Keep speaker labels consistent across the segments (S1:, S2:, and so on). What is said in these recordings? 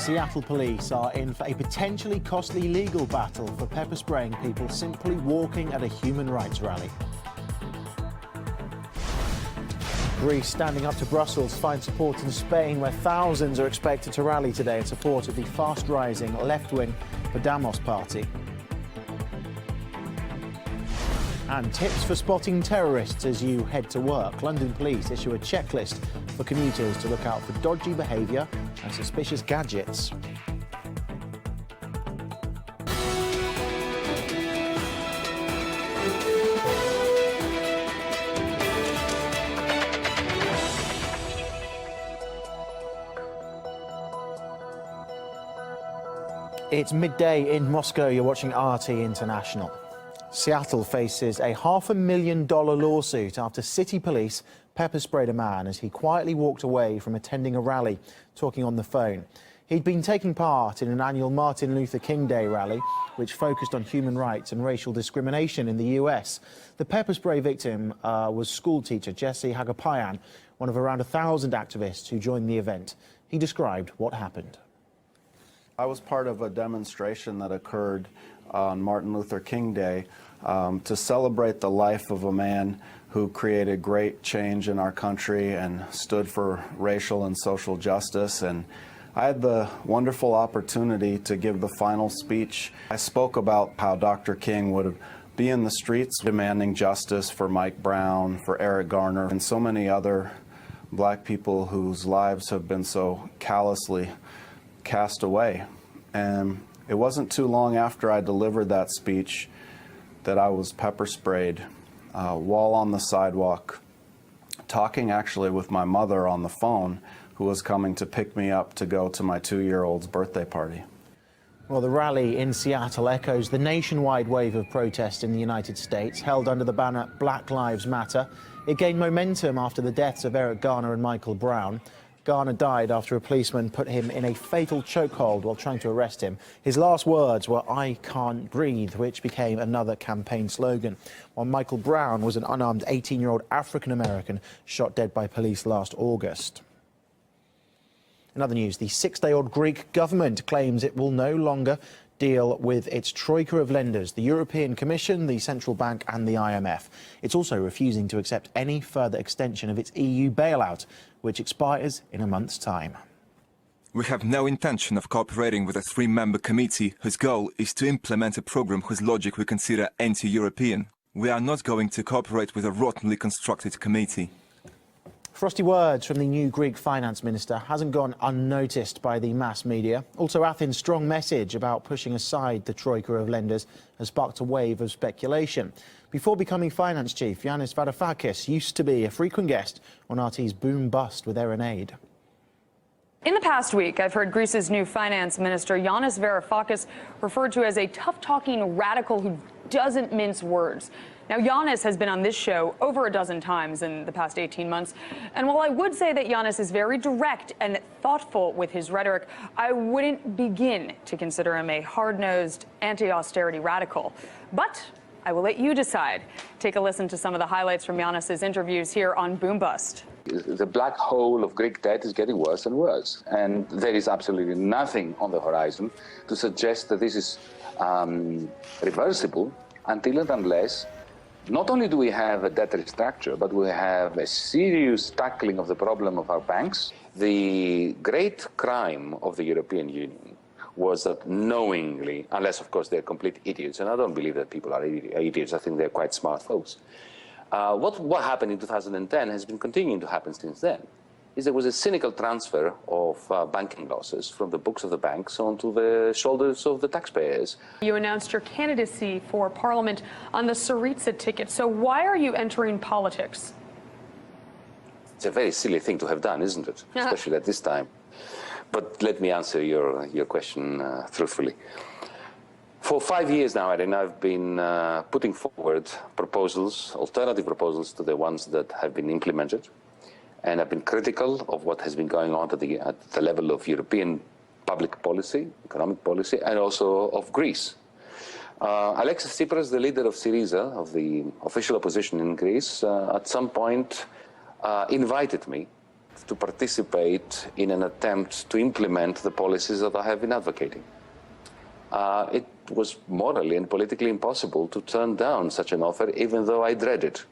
S1: Seattle police are in for a potentially costly legal battle for pepper spraying people simply walking at a human rights rally. Greece standing up to Brussels finds support in Spain, where thousands are expected to rally today in support of the fast-rising left-wing Podamos party. And tips for spotting terrorists as you head to work. London police issue a checklist for commuters to look out for dodgy behaviour and suspicious gadgets. It's midday in Moscow. You're watching RT International. Seattle faces a $500,000 lawsuit after city police pepper sprayed a man as he quietly walked away from attending a rally, talking on the phone. He'd been taking part in an annual Martin Luther King Day rally, which focused on human rights and racial discrimination in the US. The pepper spray victim was schoolteacher Jesse Hagapayan, one of around 1,000 activists who joined the event. He described what happened.
S2: I was part of a demonstration that occurred on Martin Luther King Day to celebrate the life of a man who created great change in our country and stood for racial and social justice. And I had the wonderful opportunity to give the final speech. I spoke about how Dr. King would be in the streets demanding justice for Mike Brown, for Eric Garner, and so many other black people whose lives have been so callously cast away. And it wasn't too long after I delivered that speech that I was pepper sprayed while on the sidewalk, talking actually with my mother on the phone, who was coming to pick me up to go to my 2-year-old's birthday party.
S1: Well, the rally in Seattle echoes the nationwide wave of protest in the United States, held under the banner Black Lives Matter. It gained momentum after the deaths of Eric Garner and Michael Brown. Garner died after a policeman put him in a fatal chokehold while trying to arrest him. His last words were, "I can't breathe," which became another campaign slogan. While Michael Brown was an unarmed 18-year-old African-American shot dead by police last August. In other news, the 6-day-old Greek government claims it will no longer deal with its troika of lenders, the European Commission, the Central Bank and the IMF. It's also refusing to accept any further extension of its EU bailout, which expires in a month's time.
S3: We have no intention of cooperating with a 3-member committee whose goal is to implement a program whose logic we consider anti-European. We are not going to cooperate with a rottenly constructed committee.
S1: Frosty words from the new Greek finance minister hasn't gone unnoticed by the mass media. Also, Athens' strong message about pushing aside the troika of lenders has sparked a wave of speculation. Before becoming finance chief, Yanis Varoufakis used to be a frequent guest on RT's Boom Bust with Erin Aid.
S4: In the past week, I've heard Greece's new finance minister, Yanis Varoufakis, referred to as a tough-talking radical who doesn't mince words. Now, Yanis has been on this show over a dozen times in the past 18 months. And while I would say that Yanis is very direct and thoughtful with his rhetoric, I wouldn't begin to consider him a hard-nosed, anti-austerity radical. But I will let you decide. Take a listen to some of the highlights from Yanis's interviews here on Boom Bust.
S5: The black hole of Greek debt is getting worse and worse. And there is absolutely nothing on the horizon to suggest that this is reversible until and unless not only do we have a debt restructure, but we have a serious tackling of the problem of our banks. The great crime of the European Union was that knowingly, unless of course they're complete idiots, and I don't believe that people are idiots, I think they're quite smart folks. What happened in 2010 has been continuing to happen since then, is there was a cynical transfer of banking losses from the books of the banks onto the shoulders of the taxpayers.
S4: You announced your candidacy for Parliament on the Syriza ticket. So why are you entering politics?
S5: It's a very silly thing to have done, isn't it? Especially at this time. But let me answer your question truthfully. For 5 years now, Erin, I've been putting forward proposals, alternative proposals to the ones that have been implemented. And I've been critical of what has been going on at the level of European public policy, economic policy, and also of Greece. Alexis Tsipras, the leader of Syriza, of the official opposition in Greece, at some point invited me to participate in an attempt to implement the policies that I have been advocating. It was morally and politically impossible to turn down such an offer, even though I dread it.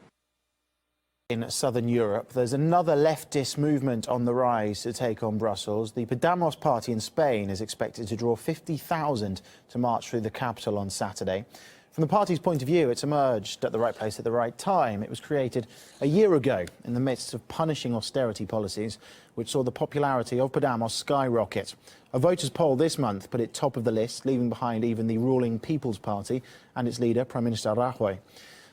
S1: In southern Europe, there's another leftist movement on the rise to take on Brussels. The Podamos party in Spain is expected to draw 50,000 to march through the capital on Saturday. From the party's point of view, it's emerged at the right place at the right time. It was created a year ago in the midst of punishing austerity policies, which saw the popularity of Podamos skyrocket. A voters' poll this month put it top of the list, leaving behind even the ruling People's Party and its leader, Prime Minister Rajoy.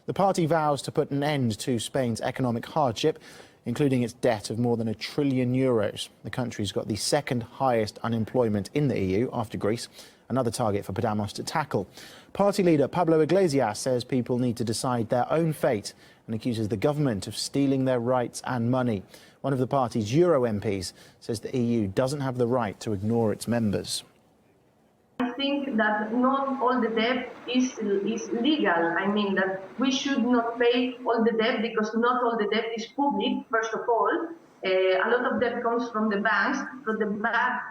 S1: The party vows to put an end to Spain's economic hardship, including its debt of more than €1 trillion. The country's got the second highest unemployment in the EU after Greece, another target for Podamos to tackle. Party leader Pablo Iglesias says people need to decide their own fate and accuses the government of stealing their rights and money. One of the party's Euro MPs says the EU doesn't have the right to ignore its members.
S6: I think that not all the debt is legal. I mean that we should not pay all the debt because not all the debt is public, first of all. A lot of debt comes from the banks, from the bad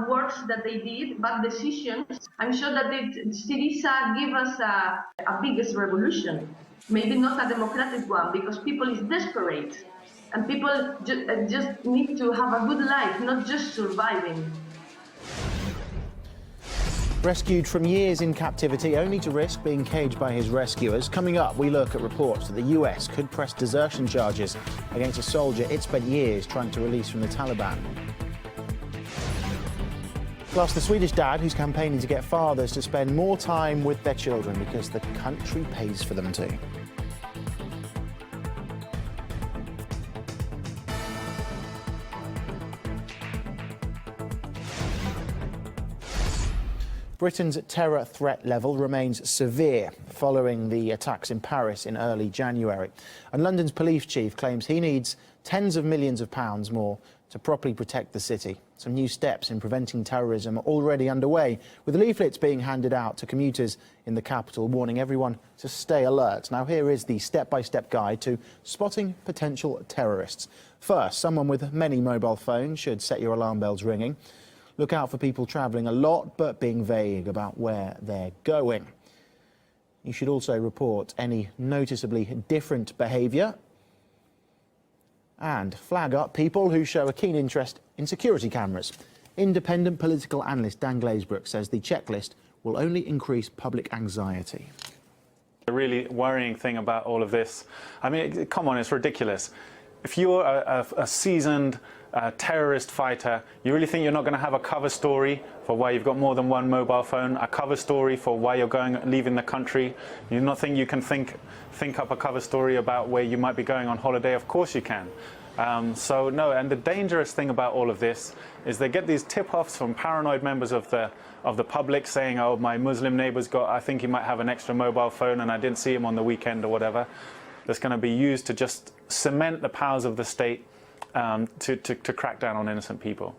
S6: works that they did, bad decisions. I'm sure that Syriza give us a biggest revolution, maybe not a democratic one, because people is desperate. And people just need to have a good life, not just surviving.
S1: Rescued from years in captivity, only to risk being caged by his rescuers. Coming up, we look at reports that the US could press desertion charges against a soldier it spent years trying to release from the Taliban. Plus, the Swedish dad who's campaigning to get fathers to spend more time with their children because the country pays for them to. Britain's terror threat level remains severe following the attacks in Paris in early January. And London's police chief claims he needs tens of millions of pounds more to properly protect the city. Some new steps in preventing terrorism are already underway, with leaflets being handed out to commuters in the capital warning everyone to stay alert. Now here is the step-by-step guide to spotting potential terrorists. First, someone with many mobile phones should set your alarm bells ringing. Look out for people travelling a lot but being vague about where they're going. You should also report any noticeably different behaviour and flag up people who show a keen interest in security cameras. Independent political analyst Dan Glazebrook says the checklist will only increase public anxiety.
S7: The really worrying thing about all of this, I mean, come on, it's ridiculous. If you're a seasoned terrorist fighter, you really think you're not going to have a cover story for why you've got more than one mobile phone, a cover story for why you're leaving the country? You not think you can think up a cover story about where you might be going on holiday? Of course you can. So no, and the dangerous thing about all of this is they get these tip-offs from paranoid members of the public saying, oh, my Muslim neighbour's I think he might have an extra mobile phone and I didn't see him on the weekend or whatever. That's going to be used to just cement the powers of the state to crack down on innocent people.